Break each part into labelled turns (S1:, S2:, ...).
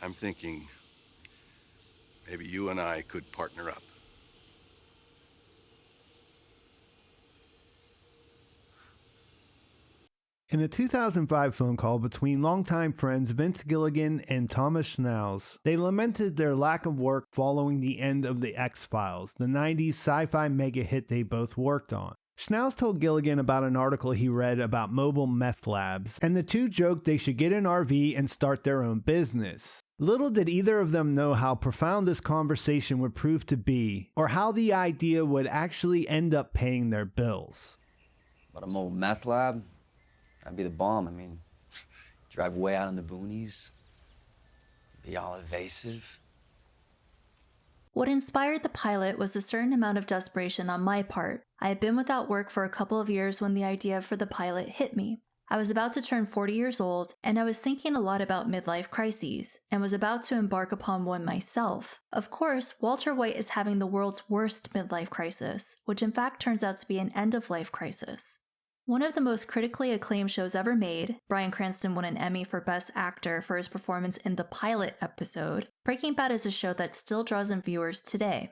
S1: I'm thinking maybe you and I could partner up.
S2: In a 2005 phone call between longtime friends Vince Gilligan and Thomas Schnauz, they lamented their lack of work following the end of The X-Files, the 90s sci-fi mega hit they both worked on. Schnauz told Gilligan about an article he read about mobile meth labs, and the two joked they should get an RV and start their own business. Little did either of them know how profound this conversation would prove to be, or how the idea would actually end up paying their bills.
S3: But a mobile meth lab? That'd be the bomb. I mean, drive way out in the boonies, be all evasive.
S4: What inspired the pilot was a certain amount of desperation on my part. I had been without work for a couple of years when the idea for the pilot hit me. I was about to turn 40 years old, and I was thinking a lot about midlife crises, and was about to embark upon one myself. Of course, Walter White is having the world's worst midlife crisis, which in fact turns out to be an end-of-life crisis. One of the most critically acclaimed shows ever made, Bryan Cranston won an Emmy for Best Actor for his performance in the pilot episode. Breaking Bad is a show that still draws in viewers today.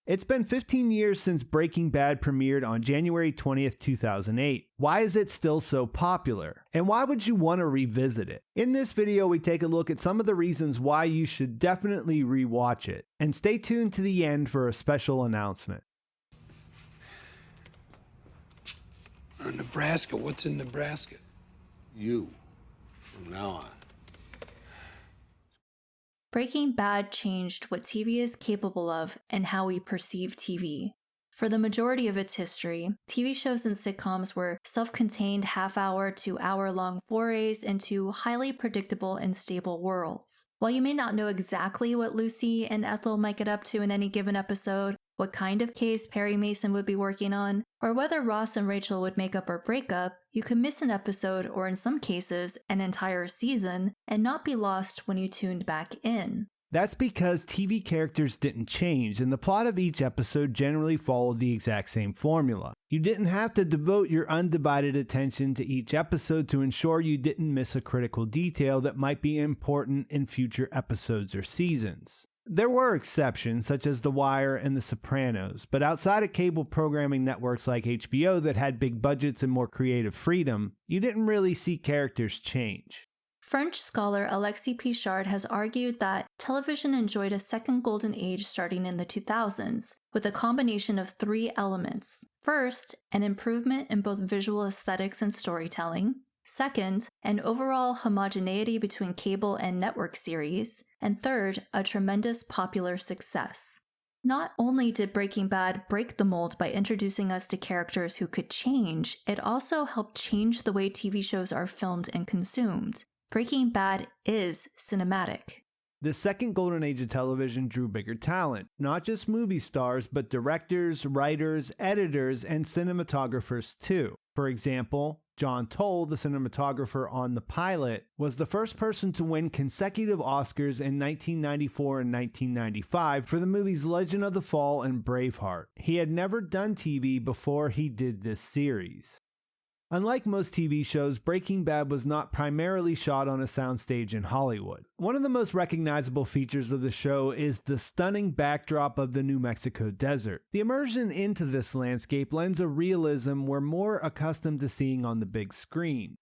S2: It's been 15 years since Breaking Bad premiered on January 20th, 2008. Why is it still so popular? And why would you want to revisit it? In this video, we take a look at some of the reasons why you should definitely rewatch it. And stay tuned to the end for a special announcement.
S5: Nebraska, what's in Nebraska?
S6: You, from now on.
S4: Breaking Bad changed what TV is capable of and how we perceive TV. For the majority of its history, TV shows and sitcoms were self-contained half-hour to hour-long forays into highly predictable and stable worlds. While you may not know exactly what Lucy and Ethel might get up to in any given episode, what kind of case Perry Mason would be working on, or whether Ross and Rachel would make up or break up, you could miss an episode or in some cases, an entire season, and not be lost when you tuned back in.
S2: That's because TV characters didn't change, and the plot of each episode generally followed the exact same formula. You didn't have to devote your undivided attention to each episode to ensure you didn't miss a critical detail that might be important in future episodes or seasons. There were exceptions, such as The Wire and The Sopranos, but outside of cable programming networks like HBO that had big budgets and more creative freedom, you didn't really see characters change.
S4: French scholar Alexis Pichard has argued that television enjoyed a second golden age starting in the 2000s, with a combination of three elements. First, an improvement in both visual aesthetics and storytelling. Second, an overall homogeneity between cable and network series. And third, a tremendous popular success. Not only did Breaking Bad break the mold by introducing us to characters who could change, it also helped change the way TV shows are filmed and consumed. Breaking Bad is cinematic.
S2: The second golden age of television drew bigger talent, not just movie stars, but directors, writers, editors, and cinematographers too. For example, John Toll, the cinematographer on the pilot, was the first person to win consecutive Oscars in 1994 and 1995 for the movies Legend of the Fall and Braveheart. He had never done TV before he did this series. Unlike most TV shows, Breaking Bad was not primarily shot on a soundstage in Hollywood. One of the most recognizable features of the show is the stunning backdrop of the New Mexico desert. The immersion into this landscape lends a realism we're more accustomed to seeing on the big screen.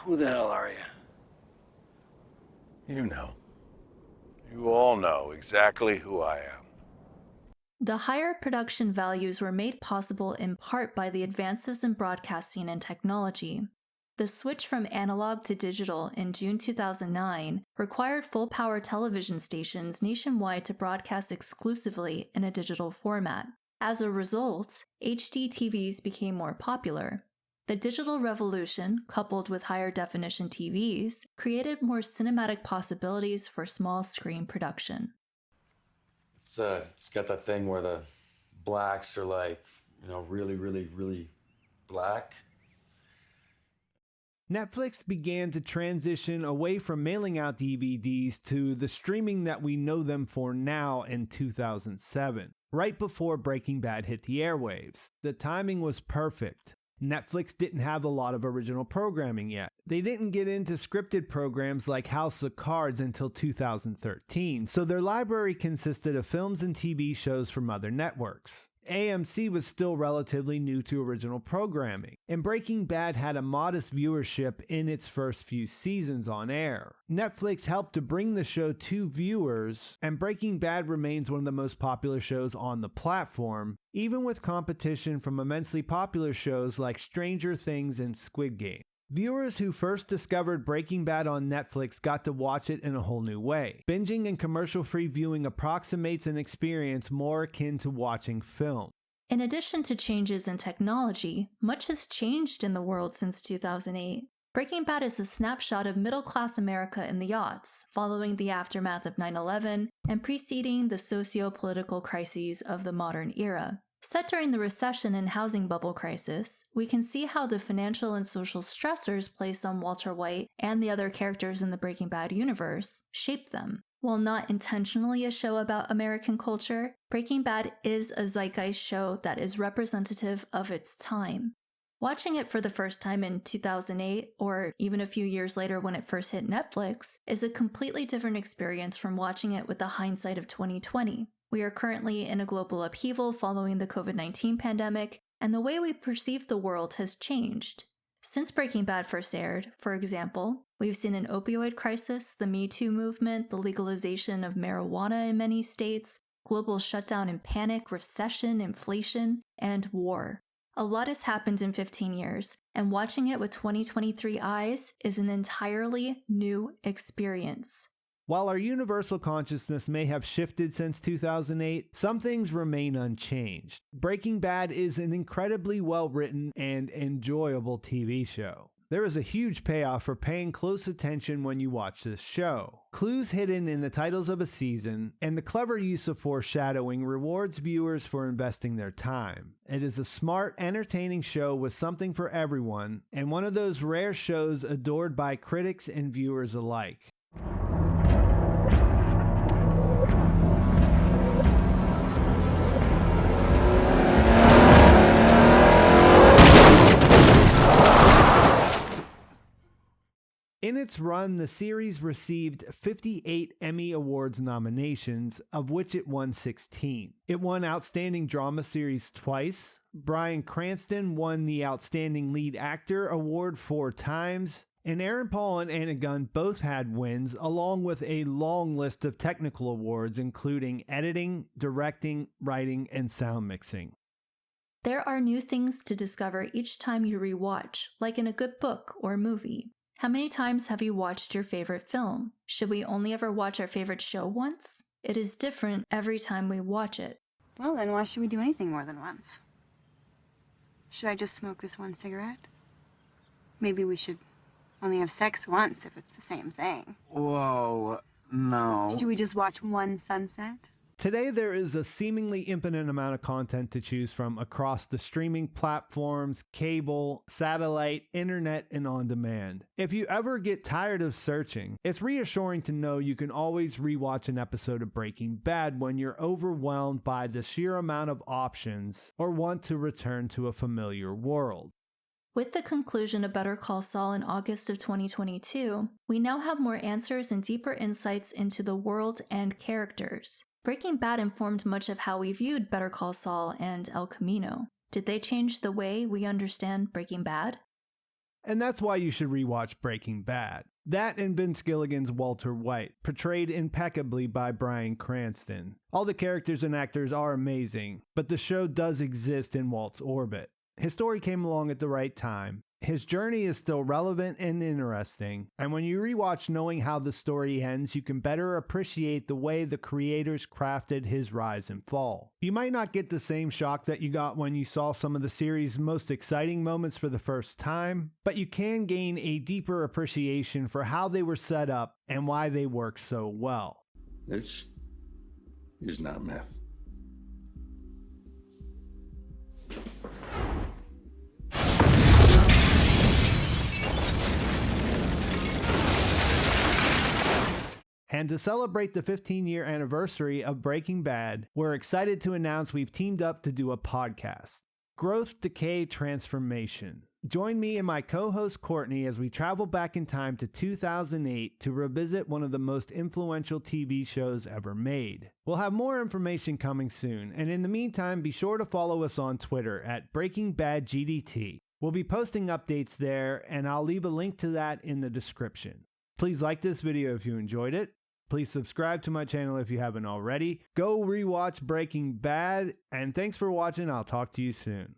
S5: Who the hell are you?
S1: You know. You all know exactly who I am.
S4: The higher production values were made possible in part by the advances in broadcasting and technology. The switch from analog to digital in June 2009 required full-power television stations nationwide to broadcast exclusively in a digital format. As a result, HD TVs became more popular. The digital revolution, coupled with higher definition TVs, created more cinematic possibilities for small screen production.
S3: It's got that thing where the blacks are like, really black.
S2: Netflix began to transition away from mailing out DVDs to the streaming that we know them for now in 2007, right before Breaking Bad hit the airwaves. The timing was perfect. Netflix didn't have a lot of original programming yet. They didn't get into scripted programs like House of Cards until 2013, so their library consisted of films and TV shows from other networks. AMC was still relatively new to original programming, and Breaking Bad had a modest viewership in its first few seasons on air. Netflix helped to bring the show to viewers, and Breaking Bad remains one of the most popular shows on the platform, even with competition from immensely popular shows like Stranger Things and Squid Game. Viewers who first discovered Breaking Bad on Netflix got to watch it in a whole new way. Binging and commercial-free viewing approximates an experience more akin to watching film.
S4: In addition to changes in technology, much has changed in the world since 2008. Breaking Bad is a snapshot of middle-class America in the aughts, following the aftermath of 9/11 and preceding the socio-political crises of the modern era. Set during the recession and housing bubble crisis, we can see how the financial and social stressors placed on Walter White and the other characters in the Breaking Bad universe shaped them. While not intentionally a show about American culture, Breaking Bad is a zeitgeist show that is representative of its time. Watching it for the first time in 2008, or even a few years later when it first hit Netflix, is a completely different experience from watching it with the hindsight of 2020. We are currently in a global upheaval following the COVID-19 pandemic, and the way we perceive the world has changed. Since Breaking Bad first aired, for example, we've seen an opioid crisis, the Me Too movement, the legalization of marijuana in many states, global shutdown and panic, recession, inflation, and war. A lot has happened in 15 years, and watching it with 2023 eyes is an entirely new experience.
S2: While our universal consciousness may have shifted since 2008, some things remain unchanged. Breaking Bad is an incredibly well-written and enjoyable TV show. There is a huge payoff for paying close attention when you watch this show. Clues hidden in the titles of a season, and the clever use of foreshadowing rewards viewers for investing their time. It is a smart, entertaining show with something for everyone, and one of those rare shows adored by critics and viewers alike. In its run, the series received 58 Emmy Awards nominations, of which it won 16. It won Outstanding Drama Series twice. Bryan Cranston won the Outstanding Lead Actor award 4 times. And Aaron Paul and Anna Gunn both had wins, along with a long list of technical awards, including editing, directing, writing, and sound mixing.
S4: There are new things to discover each time you rewatch, like in a good book or movie. How many times have you watched your favorite film? Should we only ever watch our favorite show once? It is different every time we watch it.
S7: Well, then why should we do anything more than once? Should I just smoke this one cigarette? Maybe we should only have sex once if it's the same thing.
S8: Whoa, no.
S7: Should we just watch one sunset?
S2: Today, there is a seemingly infinite amount of content to choose from across the streaming platforms, cable, satellite, internet, and on demand. If you ever get tired of searching, it's reassuring to know you can always rewatch an episode of Breaking Bad when you're overwhelmed by the sheer amount of options or want to return to a familiar world.
S4: With the conclusion of Better Call Saul in August of 2022, we now have more answers and deeper insights into the world and characters. Breaking Bad informed much of how we viewed Better Call Saul and El Camino. Did they change the way we understand Breaking Bad?
S2: And that's why you should rewatch Breaking Bad. That and Vince Gilligan's Walter White, portrayed impeccably by Bryan Cranston. All the characters and actors are amazing, but the show does exist in Walt's orbit. His story came along at the right time. His journey is still relevant and interesting, and when you rewatch knowing how the story ends, you can better appreciate the way the creators crafted his rise and fall. You might not get the same shock that you got when you saw some of the series' most exciting moments for the first time, but you can gain a deeper appreciation for how they were set up and why they work so well.
S1: This is not meth.
S2: And to celebrate the 15-year anniversary of Breaking Bad, we're excited to announce we've teamed up to do a podcast. Growth, Decay, Transformation. Join me and my co-host Courtney as we travel back in time to 2008 to revisit one of the most influential TV shows ever made. We'll have more information coming soon, and in the meantime, be sure to follow us on Twitter at BreakingBadGDT. We'll be posting updates there, and I'll leave a link to that in the description. Please like this video if you enjoyed it. Please subscribe to my channel if you haven't already. Go rewatch Breaking Bad, and thanks for watching. I'll talk to you soon.